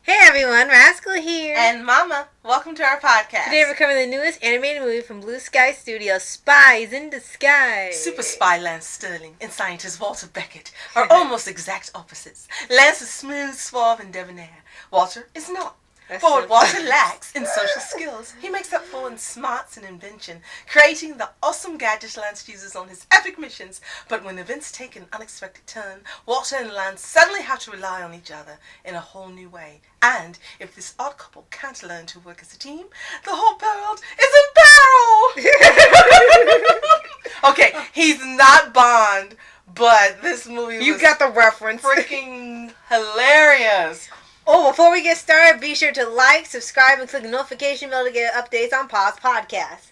Hey everyone, Rascal here. And Mama, welcome to our podcast. Today we're covering the newest animated movie from Blue Sky Studios, Spies in Disguise. Super spy Lance Sterling and scientist Walter Beckett are almost exact opposites. Lance is smooth, suave, and debonair. Walter is not. But what Walter lacks in social skills, he makes up for in smarts and invention, creating the awesome gadgets Lance uses on his epic missions. But when events take an unexpected turn, Walter and Lance suddenly have to rely on each other in a whole new way. And if this odd couple can't learn to work as a team, the whole world is in peril! Okay, he's not Bond, but this movie You got the reference. freaking hilarious. Oh, before we get started, be sure to like, subscribe, and click the notification bell to get updates on Paws Podcast.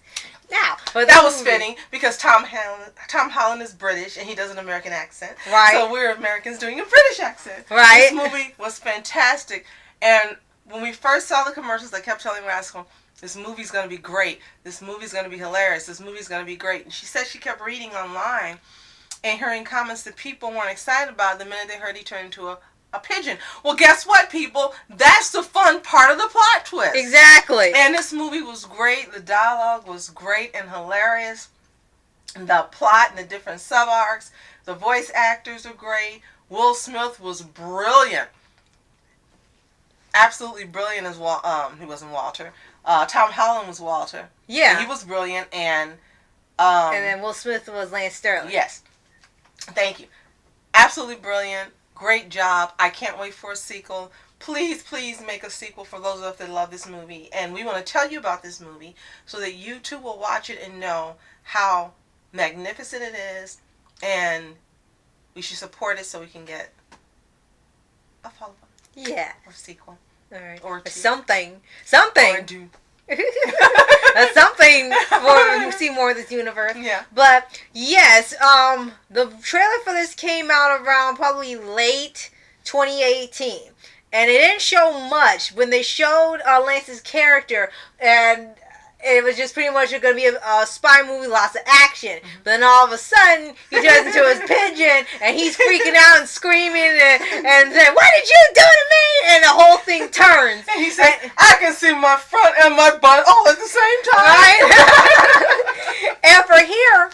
Now, that was fitting because Tom Holland is British and he does an American accent. Right. So we're Americans doing a British accent. Right. This movie was fantastic. And when we first saw the commercials, I kept telling Rascal, this movie's going to be great. This movie's going to be hilarious. This movie's going to be great. And she said she kept reading online and hearing comments that people weren't excited about the minute they heard he turned into a pigeon. Well, guess what, people? That's the fun part of the plot twist. Exactly. And this movie was great. The dialogue was great and hilarious. The plot and the different sub-arcs. The voice actors were great. Will Smith was brilliant. Absolutely brilliant as he wasn't Walter. Tom Holland was Walter. Yeah. He was brilliant and then Will Smith was Lance Sterling. Yes. Thank you. Absolutely brilliant. Great job. I can't wait for a sequel. Please, please make a sequel for those of us that love this movie. And we want to tell you about this movie so that you too will watch it and know how magnificent it is. And we should support it so we can get a follow-up. Yeah. Or sequel. All right. Or two. Something. Or do. Something for you see more of this universe. Yeah. But yes, the trailer for this came out around probably late 2018, and it didn't show much. When they showed Lance's character, and it was just pretty much going to be a spy movie, lots of action. Mm-hmm. But then all of a sudden, he turns into his pigeon, and he's freaking out and screaming and saying, "What did you do to me?" And the whole thing turns. And he said, "I can see my front and my butt all at the same time." Right? And for here,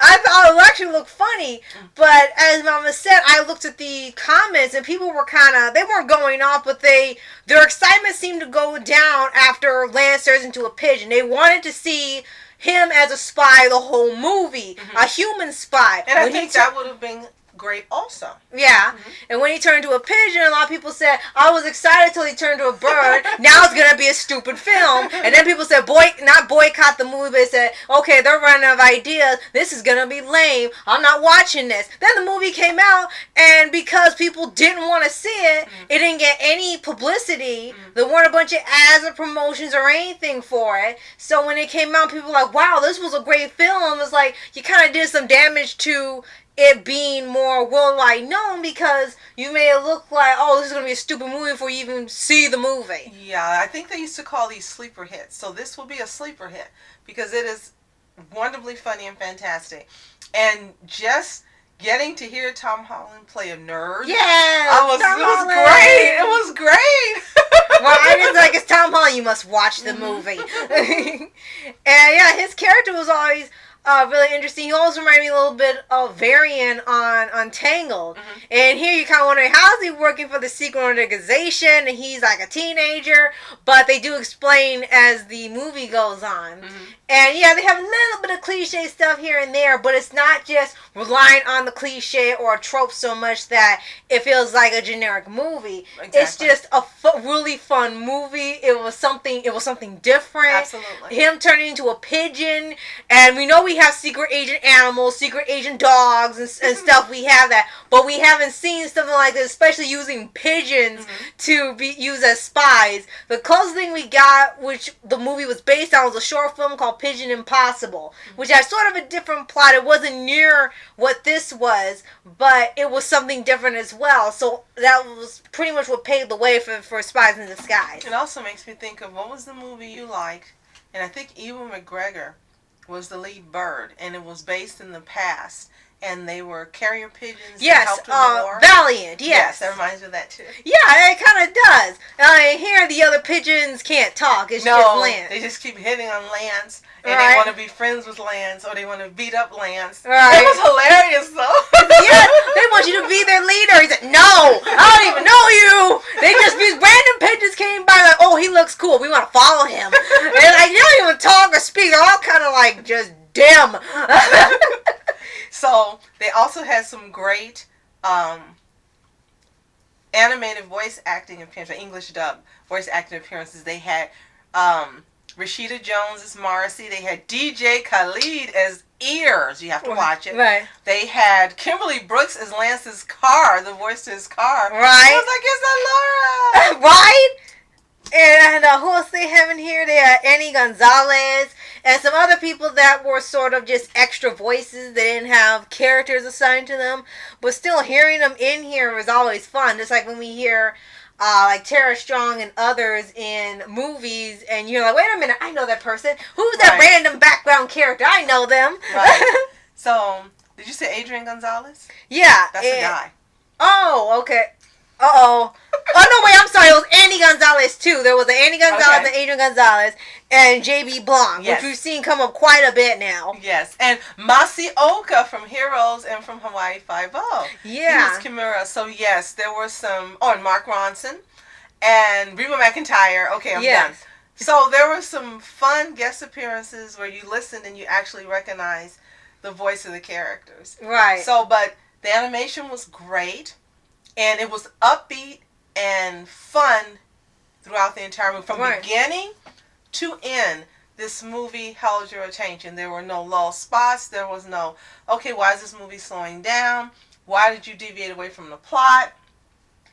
I thought it would actually look funny, but as Mama said, I looked at the comments and people were they weren't going off, but their excitement seemed to go down after Lance turns into a pigeon. They wanted to see him as a spy the whole movie, a human spy. And I think that would have been great also. Yeah. Mm-hmm. And when he turned to a pigeon, a lot of people said, I was excited till he turned to a bird. Now it's going to be a stupid film. And then people said, not boycott the movie, but said, okay, they're running out of ideas. This is going to be lame. I'm not watching this. Then the movie came out, and because people didn't want to see it, it didn't get any publicity. There weren't a bunch of ads or promotions or anything for it. So when it came out, people were like, wow, this was a great film. It's like, you kind of did some damage to it being more worldwide known because you made it look like, oh, this is going to be a stupid movie before you even see the movie. Yeah, I think they used to call these sleeper hits. So this will be a sleeper hit because it is wonderfully funny and fantastic. And just getting to hear Tom Holland play a nerd. Yeah, it was great. It was great. Well, I just like, it's Tom Holland, you must watch the movie. And yeah, his character was always really interesting. He always reminded me a little bit of Varian on Untangled. Mm-hmm. And here you kind of wondering, how's he working for the secret organization? And he's like a teenager. But they do explain as the movie goes on. Mm-hmm. And yeah, they have a little bit of cliche stuff here and there. But it's not just relying on the cliche or a trope so much that it feels like a generic movie. Exactly. It's just a really fun movie. It was something different. Absolutely. Him turning into a pigeon. And we know we have secret agent animals, secret agent dogs, and stuff. We have that, but we haven't seen something like this, especially using pigeons to be used as spies. The closest thing we got, which the movie was based on, was a short film called Pigeon Impossible, which had sort of a different plot. It wasn't near what this was, but it was something different as well. So that was pretty much what paved the way for Spies in Disguise. It also makes me think of, what was the movie you liked? And I think Ewan McGregor was the lead bird, and it was based in the past. and they were carrier pigeons. Yes, that helped in the war. Valiant. Yes, that reminds me of that too. Yeah, it kind of does. Here, the other pigeons can't talk. It's just Lance. They just keep hitting on Lance, and right. they want to be friends with Lance, or they want to beat up Lance. Right. It was hilarious, though. Yeah, they want you to be their leader. He said, "No, I don't even know you." These random pigeons came by like, "Oh, he looks cool. We want to follow him." And like, you don't even talk or speak. They're all kind of like just dim. So they also had some great animated voice acting appearances, English dub voice acting appearances. They had Rashida Jones as Marcy. They had DJ Khaled as Ears. You have to watch it. Right. They had Kimberly Brooks as Lance's car, the voice to his car. Right. I was like, it's Laura. Right. And who else they have in here? They had Annie Gonzalez and some other people that were sort of just extra voices. They didn't have characters assigned to them. But still, hearing them in here was always fun. Just like when we hear like Tara Strong and others in movies, and you're like, wait a minute, I know that person. Who's that random background character? I know them. Right. So, did you say Adrian Gonzalez? Yeah. That's the guy. Oh, okay. Uh-oh. Oh, no, wait, I'm sorry. It was Andy Gonzalez, too. There was an Andy Gonzalez and Adrian Gonzalez and J.B. Blanc, which we've seen come up quite a bit now. Yes, and Masioka from Heroes and from Hawaii Five-0. Yeah. He was Kimura. So, yes, there were some... Oh, and Mark Ronson and Reba McEntire. Okay, I'm done. So, there were some fun guest appearances where you listened and you actually recognized the voice of the characters. Right. So, but the animation was great. And it was upbeat and fun throughout the entire movie. From beginning to end, this movie held your attention. There were no lull spots. There was no, okay, why is this movie slowing down? Why did you deviate away from the plot?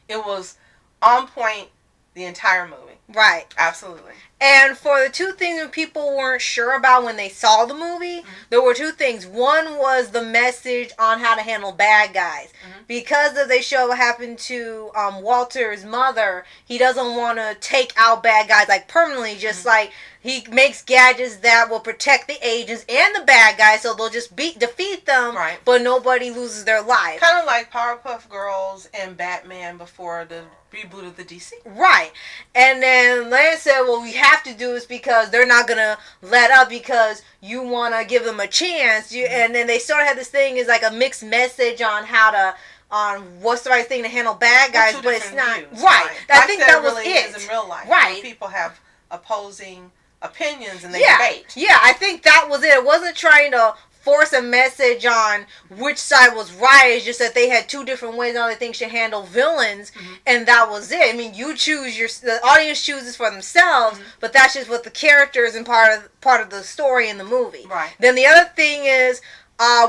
It was on point the entire movie. Right. Absolutely. And for the two things that people weren't sure about when they saw the movie, there were two things. One was the message on how to handle bad guys. Because of they show what happened to Walter's mother, he doesn't want to take out bad guys like permanently, just like he makes gadgets that will protect the agents and the bad guys, so they'll just defeat them, but nobody loses their life. Kind of like Powerpuff Girls and Batman before the reboot of the DC. Right. And then Lance said, well, we have to do this because they're not going to let up because you want to give them a chance. And then they sort of had this thing is like a mixed message on how to, on what's the right thing to handle bad guys, but it's not. Views, right. I think that was really it. Is in real life. Right. Where people have opposing opinions and they debate. Yeah, I think that was it. It wasn't trying to force a message on which side was right. It's just that they had two different ways on they think should handle villains, and that was it. I mean, you choose the audience chooses for themselves, but that's just what the characters and part of the story in the movie. Right. Then the other thing is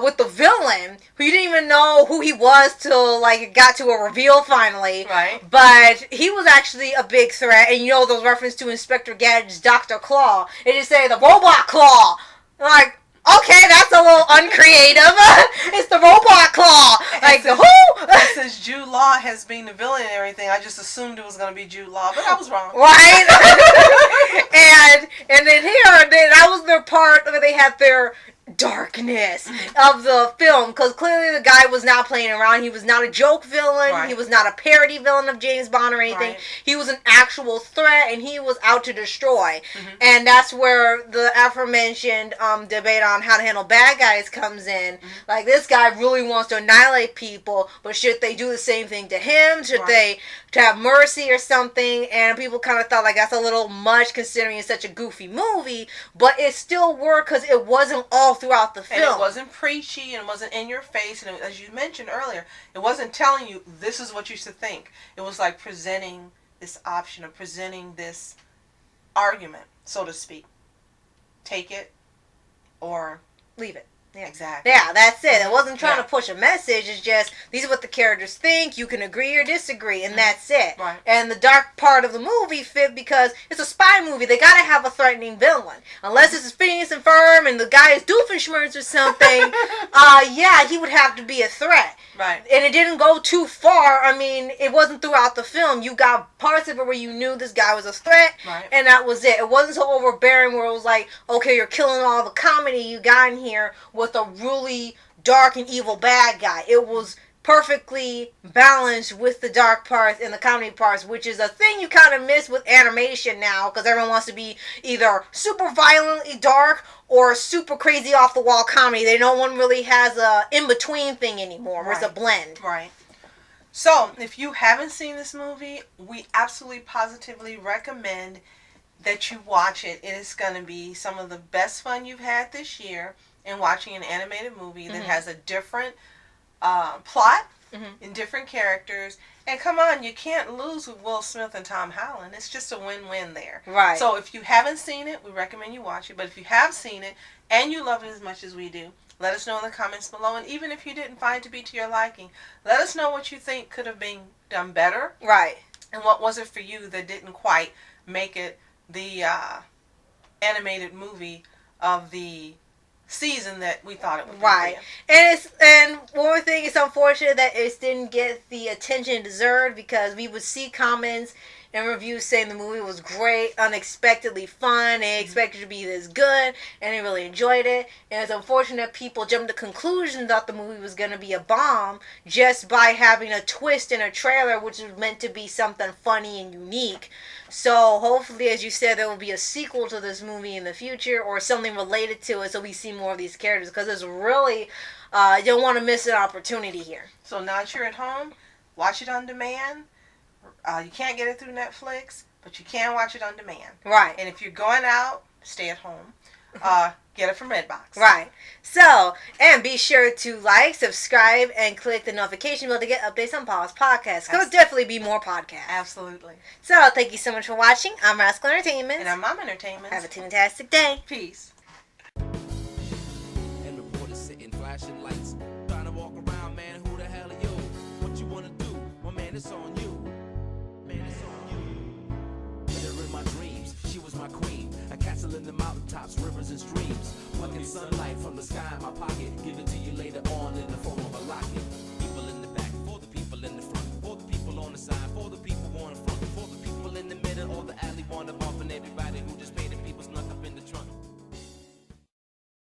with the villain, who you didn't even know who he was till like it got to a reveal finally. Right. But he was actually a big threat, and you know those references to Inspector Gadget's Dr. Claw. It just say the Robot Claw. Like, okay, that's a little uncreative. It's the Robot Claw. Like, who? Since Jude Law has been the villain and everything, I just assumed it was going to be Jude Law, but I was wrong. Right? and then here, that was their part where they had their darkness of the film, because clearly the guy was not playing around. He was not a joke villain. He was not a parody villain of James Bond or anything. He was an actual threat, and he was out to destroy. And that's where the aforementioned debate on how to handle bad guys comes in. Like, this guy really wants to annihilate people, but should they do the same thing to him? Should they to have mercy or something? And people kind of thought like that's a little much considering it's such a goofy movie, but it still worked because it wasn't all throughout the film. And it wasn't preachy and it wasn't in your face. And as you mentioned earlier, it wasn't telling you this is what you should think. It was like presenting this option or presenting this argument, so to speak. Take it or leave it. Yeah. Exactly. Yeah, that's it. It wasn't trying to push a message. It's just, these are what the characters think. You can agree or disagree, and that's it. Right. And the dark part of the movie fit because it's a spy movie. They got to have a threatening villain. Unless it's Phineas and Ferb and the guy is Doofenshmirtz or something, yeah, he would have to be a threat. Right. And it didn't go too far. I mean, it wasn't throughout the film. You got parts of it where you knew this guy was a threat, and that was it. It wasn't so overbearing where it was like, okay, you're killing all the comedy you got in here with a really dark and evil bad guy. It was perfectly balanced with the dark parts and the comedy parts, which is a thing you kind of miss with animation now, because everyone wants to be either super violently dark or super crazy off the wall comedy. No one really has a in-between thing anymore, where it's a blend. Right. So, if you haven't seen this movie, we absolutely positively recommend that you watch it. It is going to be some of the best fun you've had this year in watching an animated movie that has a different plot and different characters. And come on, you can't lose with Will Smith and Tom Holland. It's just a win-win there. Right. So if you haven't seen it, we recommend you watch it. But if you have seen it and you love it as much as we do, let us know in the comments below. And even if you didn't find it to be to your liking, let us know what you think could have been done better. Right. And what was it for you that didn't quite make it the animated movie of the season that we thought it would be. Right. And one more thing, it's unfortunate that it didn't get the attention it deserved, because we would see comments and reviews saying the movie was great, unexpectedly fun, they expected it to be this good, and they really enjoyed it. And it's unfortunate people jumped to conclusions that the movie was going to be a bomb just by having a twist in a trailer, which was meant to be something funny and unique. So hopefully, as you said, there will be a sequel to this movie in the future, or something related to it, so we see more of these characters, because it's really, you don't want to miss an opportunity here. So now that you're at home, watch it on demand. You can't get it through Netflix, but you can watch it on demand. Right. And if you're going out, stay at home. Get it from Redbox. Right. So, and be sure to like, subscribe, and click the notification bell to get updates on Paws Podcast. There'll definitely be more podcasts. Absolutely. So, thank you so much for watching. I'm Rascal Entertainment. And I'm Mom Entertainment. Have a fantastic day. Peace. And reporters sitting, flashing lights, trying to walk around, man, who the hell are you? What you wanna do? Well, man, it's on you. Man, it's on you. With her in my dreams, she was my queen. A castle in the mountaintops, rivers and streams. Plucking sunlight from the sky in my pocket. Give it to you later on in the form of a locket. People in the back, for the people in the front. For the people on the side, for the people on the front. For the people in the middle, or the alley wanna